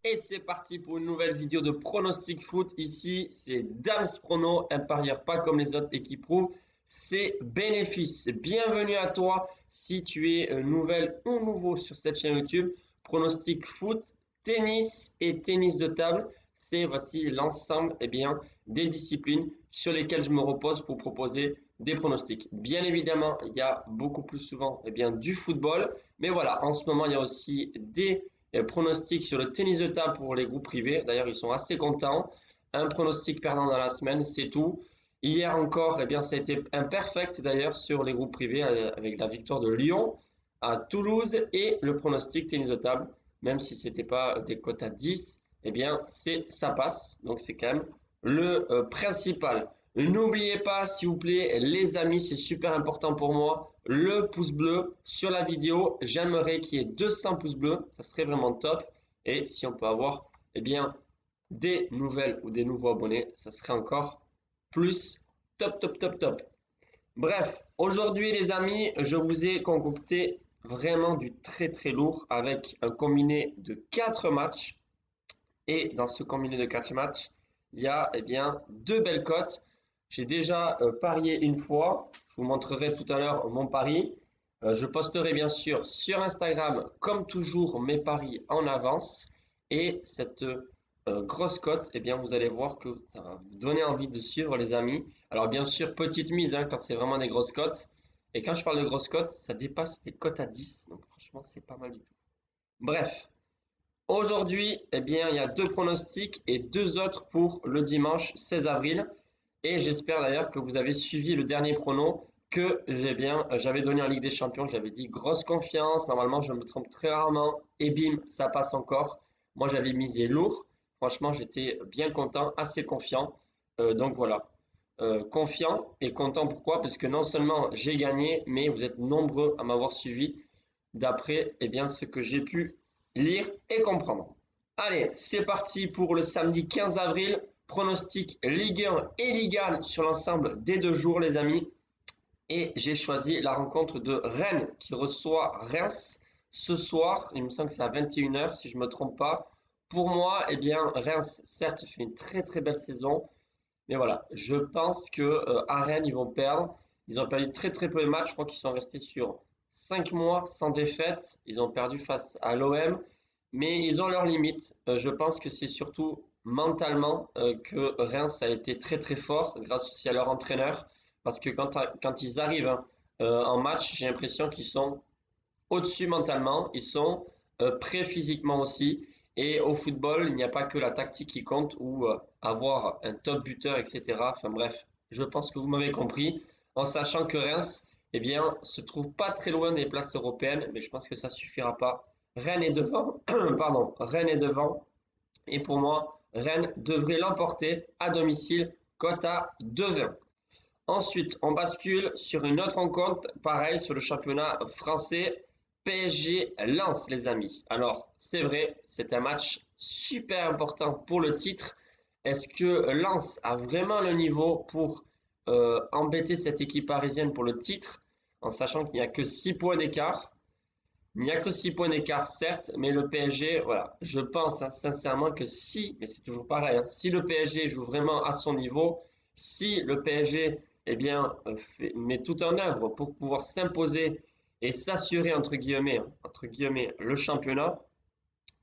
Et c'est parti pour une nouvelle vidéo de pronostic foot. Ici, c'est Dams Prono, un parieur pas comme les autres et qui prouve ses bénéfices. Bienvenue à toi si tu es nouvelle ou nouveau sur cette chaîne YouTube. Pronostic foot, tennis et tennis de table. C'est voici l'ensemble des disciplines sur lesquelles je me repose pour proposer des pronostics. Bien évidemment, il y a beaucoup plus souvent du football. Mais voilà, en ce moment, il y a aussi des pronostic sur le tennis de table pour les groupes privés. D'ailleurs, ils sont assez contents. Un pronostic perdant dans la semaine, c'est tout. Hier encore, ça a été imperfect d'ailleurs sur les groupes privés avec la victoire de Lyon à Toulouse et le pronostic tennis de table, même si c'était pas des cotes à 10, ça passe. Donc c'est quand même le principal. N'oubliez pas, s'il vous plaît, les amis, c'est super important pour moi, le pouce bleu sur la vidéo. J'aimerais qu'il y ait 200 pouces bleus, ça serait vraiment top. Et si on peut avoir des nouvelles ou des nouveaux abonnés, ça serait encore plus top, top, top, top. Bref, aujourd'hui les amis, je vous ai concocté vraiment du très très lourd avec un combiné de 4 matchs. Et dans ce combiné de 4 matchs, il y a deux belles cotes. J'ai déjà parié une fois. Je vous montrerai tout à l'heure mon pari. Je posterai bien sûr sur Instagram, comme toujours, mes paris en avance. Et cette grosse cote, vous allez voir que ça va vous donner envie de suivre les amis. Alors bien sûr, petite mise quand c'est vraiment des grosses cotes. Et quand je parle de grosses cotes, ça dépasse les cotes à 10. Donc franchement, c'est pas mal du tout. Bref, aujourd'hui, il y a deux pronostics et deux autres pour le dimanche 16 avril. Et j'espère d'ailleurs que vous avez suivi le dernier prono que j'avais donné en Ligue des Champions. J'avais dit grosse confiance. Normalement, je me trompe très rarement. Et bim, ça passe encore. Moi, j'avais misé lourd. Franchement, j'étais bien content, assez confiant. Donc voilà. Confiant et content pourquoi? Parce que non seulement j'ai gagné, mais vous êtes nombreux à m'avoir suivi d'après ce que j'ai pu lire et comprendre. Allez, c'est parti pour le samedi 15 avril. Pronostic Ligue 1 et Ligue 1 sur l'ensemble des 2 jours, les amis. Et j'ai choisi la rencontre de Rennes qui reçoit Reims ce soir. Il me semble que c'est à 21h si je ne me trompe pas. Pour moi, Reims, certes, fait une très très belle saison. Mais voilà, je pense que à Rennes, ils vont perdre. Ils ont perdu très très peu de matchs. Je crois qu'ils sont restés sur 5 mois sans défaite. Ils ont perdu face à l'OM, mais ils ont leurs limites. Je pense que c'est surtout mentalement que Reims a été très très fort grâce aussi à leur entraîneur. Parce que quand ils arrivent en match, j'ai l'impression qu'ils sont au-dessus mentalement, ils sont prêts physiquement aussi. Et au football, il n'y a pas que la tactique qui compte ou avoir un top buteur, etc. Enfin bref, je pense que vous m'avez compris. En sachant que Reims, se trouve pas très loin des places européennes, mais je pense que ça suffira pas. Rennes est devant, pardon, Rennes est devant. Et pour moi, Rennes devrait l'emporter à domicile, cote à 2,20. Ensuite, on bascule sur une autre rencontre, pareil sur le championnat français, PSG Lens, les amis. Alors, c'est vrai, c'est un match super important pour le titre. Est-ce que Lens a vraiment le niveau pour embêter cette équipe parisienne pour le titre, en sachant qu'il n'y a que 6 points d'écart? Il n'y a que 6 points d'écart, certes, mais le PSG, voilà, je pense sincèrement que si, mais c'est toujours pareil, si le PSG joue vraiment à son niveau, si le PSG met tout en œuvre pour pouvoir s'imposer et s'assurer, entre guillemets, le championnat,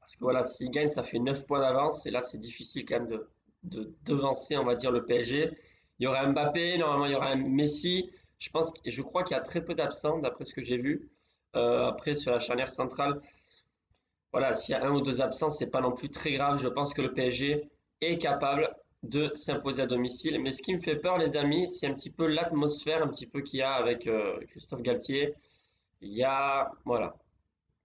parce que voilà, s'il gagne, ça fait 9 points d'avance, et là, c'est difficile quand même de devancer, on va dire, le PSG. Il y aura Mbappé, normalement, il y aura un Messi. Je crois qu'il y a très peu d'absents, d'après ce que j'ai vu. Après, sur la charnière centrale, voilà, s'il y a un ou deux absents, c'est pas non plus très grave. Je pense que le PSG est capable de s'imposer à domicile. Mais ce qui me fait peur, les amis, c'est un petit peu l'atmosphère, un petit peu qu'il y a avec Christophe Galtier. Il y a, voilà,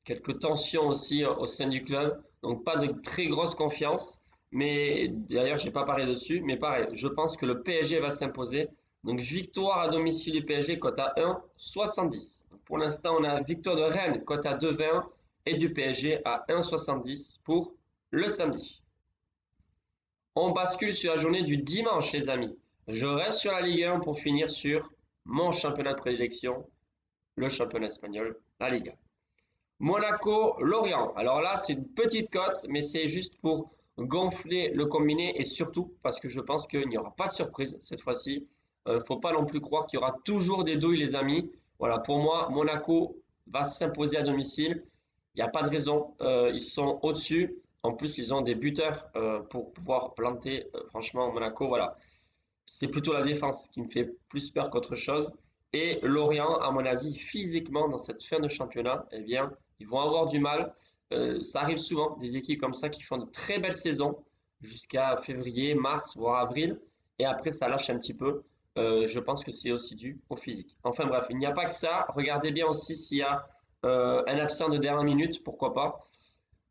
quelques tensions aussi au sein du club. Donc, pas de très grosse confiance. Mais d'ailleurs, je n'ai pas parlé dessus. Mais pareil, je pense que le PSG va s'imposer. Donc, victoire à domicile du PSG, cote à 1,70. Pour l'instant, on a victoire de Rennes, cote à 2,20 et du PSG à 1,70 pour le samedi. On bascule sur la journée du dimanche, les amis. Je reste sur la Ligue 1 pour finir sur mon championnat de prédilection, le championnat espagnol, la Liga. Monaco-Lorient. Alors là, c'est une petite cote, mais c'est juste pour gonfler le combiné et surtout parce que je pense qu'il n'y aura pas de surprise cette fois-ci. Faut pas non plus croire qu'il y aura toujours des douilles, les amis. Voilà, pour moi, Monaco va s'imposer à domicile. Il n'y a pas de raison. Ils sont au-dessus. En plus, ils ont des buteurs pour pouvoir planter. Franchement, Monaco, voilà. C'est plutôt la défense qui me fait plus peur qu'autre chose. Et Lorient, à mon avis, physiquement, dans cette fin de championnat, eh bien, ils vont avoir du mal. Ça arrive souvent, des équipes comme ça qui font de très belles saisons jusqu'à février, mars, voire avril. Et après, ça lâche un petit peu. Je pense que c'est aussi dû au physique. Enfin bref, il n'y a pas que ça. Regardez bien aussi s'il y a un absent de dernière minute, pourquoi pas.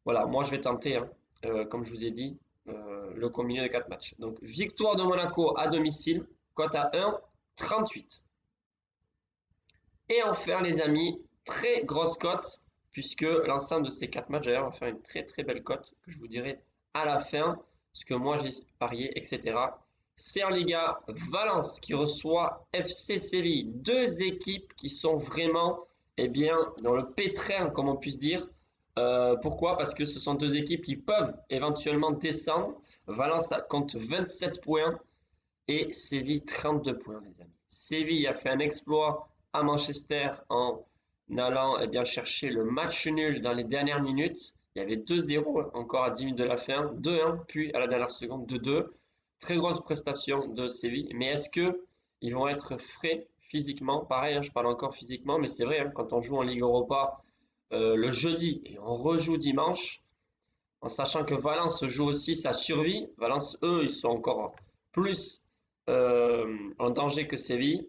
Voilà, moi je vais tenter, hein, comme je vous ai dit, le combiné de 4 matchs. Donc, victoire de Monaco à domicile, cote à 1,38. Et enfin, les amis, très grosse cote, puisque l'ensemble de ces 4 matchs, d'ailleurs, va faire une très très belle cote, que je vous dirai à la fin, ce que moi j'ai parié, etc. C'est en Liga Valence qui reçoit FC Séville, deux équipes qui sont vraiment eh bien, dans le pétrin, comme on puisse dire. Pourquoi? Parce que ce sont deux équipes qui peuvent éventuellement descendre. Valence compte 27 points et Séville 32 points, les amis. Séville a fait un exploit à Manchester en allant eh bien, chercher le match nul dans les dernières minutes. Il y avait 2-0 encore à 10 minutes de la fin, 2-1, puis à la dernière seconde 2-2. Très grosse prestation de Séville. Mais est-ce que ils vont être frais physiquement? Pareil, hein, je parle encore physiquement, mais c'est vrai, hein, quand on joue en Ligue Europa le jeudi et on rejoue dimanche, en sachant que Valence joue aussi sa survie. Valence, eux, ils sont encore plus en danger que Séville.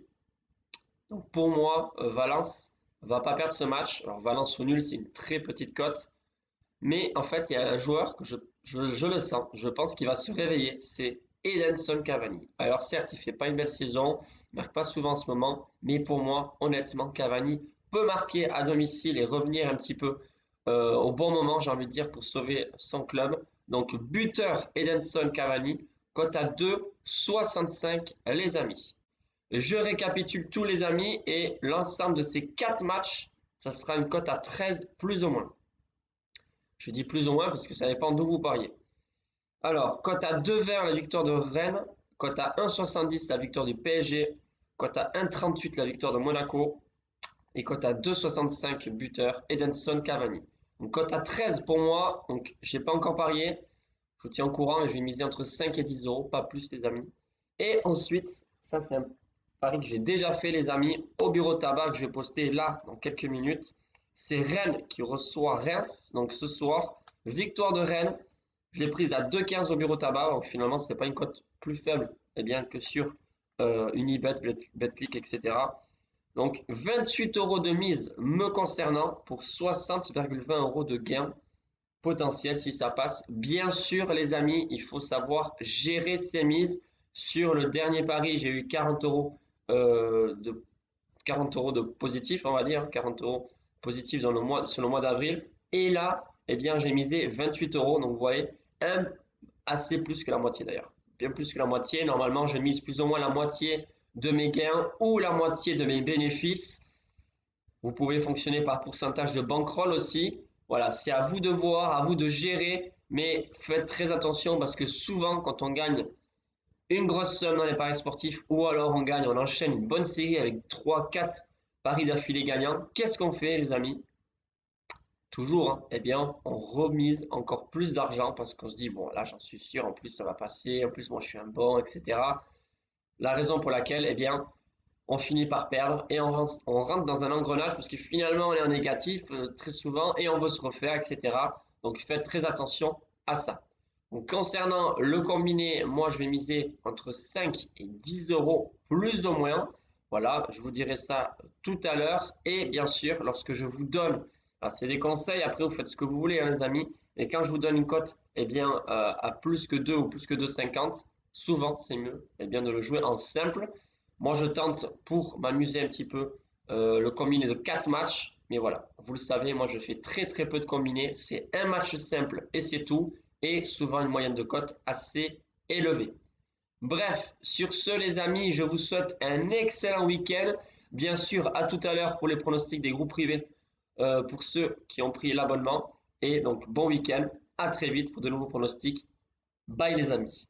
Donc pour moi, Valence va pas perdre ce match. Alors Valence au nul, c'est une très petite cote. Mais en fait, il y a un joueur que je le sens. Je pense qu'il va se réveiller. C'est Edinson Cavani. Alors certes, il fait pas une belle saison. Il marque pas souvent en ce moment. Mais pour moi, honnêtement, Cavani peut marquer à domicile et revenir un petit peu au bon moment, j'ai envie de dire, pour sauver son club. Donc buteur Edinson Cavani, cote à 2,65 les amis. Je récapitule tous les amis et l'ensemble de ces 4 matchs, ça sera une cote à 13 plus ou moins. Je dis plus ou moins parce que ça dépend d'où vous pariez. Alors, cote à 2,20 la victoire de Rennes, cote à 1,70 la victoire du PSG, cote à 1,38 la victoire de Monaco et cote à 2,65 buteur Edinson Cavani. Donc cote à 13 pour moi, donc j'ai pas encore parié. Je vous tiens au courant et je vais miser entre 5 et 10 euros, pas plus les amis. Et ensuite, ça c'est un pari que j'ai déjà fait les amis au bureau de tabac que je vais poster là dans quelques minutes. C'est Rennes qui reçoit Reims, donc ce soir. Victoire de Rennes, je l'ai prise à 2,15 au bureau de tabac, donc finalement c'est pas une cote plus faible eh bien, que sur Unibet, BetClick, etc. Donc 28 euros de mise me concernant pour 60,20 euros de gain potentiel si ça passe. Bien sûr, les amis, il faut savoir gérer ses mises. Sur le dernier pari, j'ai eu 40 euros de 40 euros de positif, on va dire, 40 euros positifs dans le mois, sur le mois d'avril. Et là, eh bien, j'ai misé 28 euros. Donc, vous voyez, assez plus que la moitié d'ailleurs. Bien plus que la moitié. Normalement, je mise plus ou moins la moitié de mes gains ou la moitié de mes bénéfices. Vous pouvez fonctionner par pourcentage de bankroll aussi. Voilà, c'est à vous de voir, à vous de gérer, mais faites très attention parce que souvent, quand on gagne une grosse somme dans les paris sportifs ou alors on enchaîne une bonne série avec 3-4 paris d'affilée gagnants, qu'est-ce qu'on fait, les amis? Toujours, hein, eh bien, on remise encore plus d'argent parce qu'on se dit, bon, là, j'en suis sûr, en plus, ça va passer, en plus, moi, je suis un bon, etc. La raison pour laquelle, eh bien, on finit par perdre et on rentre dans un engrenage parce que finalement on est en négatif très souvent et on veut se refaire, etc. Donc faites très attention à ça. Donc, concernant le combiné, moi je vais miser entre 5 et 10 euros plus ou moins. Voilà, je vous dirai ça tout à l'heure. Et bien sûr, lorsque je vous donne, c'est des conseils, après vous faites ce que vous voulez, hein, les amis. Et quand je vous donne une cote, eh bien, à plus que 2 ou plus que 2,50, souvent c'est mieux eh bien, de le jouer en simple. Moi, je tente pour m'amuser un petit peu le combiné de 4 matchs. Mais voilà, vous le savez, moi je fais très très peu de combinés. C'est un match simple et c'est tout. Et souvent une moyenne de cote assez élevée. Bref, sur ce les amis, je vous souhaite un excellent week-end. Bien sûr, à tout à l'heure pour les pronostics des groupes privés pour ceux qui ont pris l'abonnement. Et donc, bon week-end. À très vite pour de nouveaux pronostics. Bye les amis.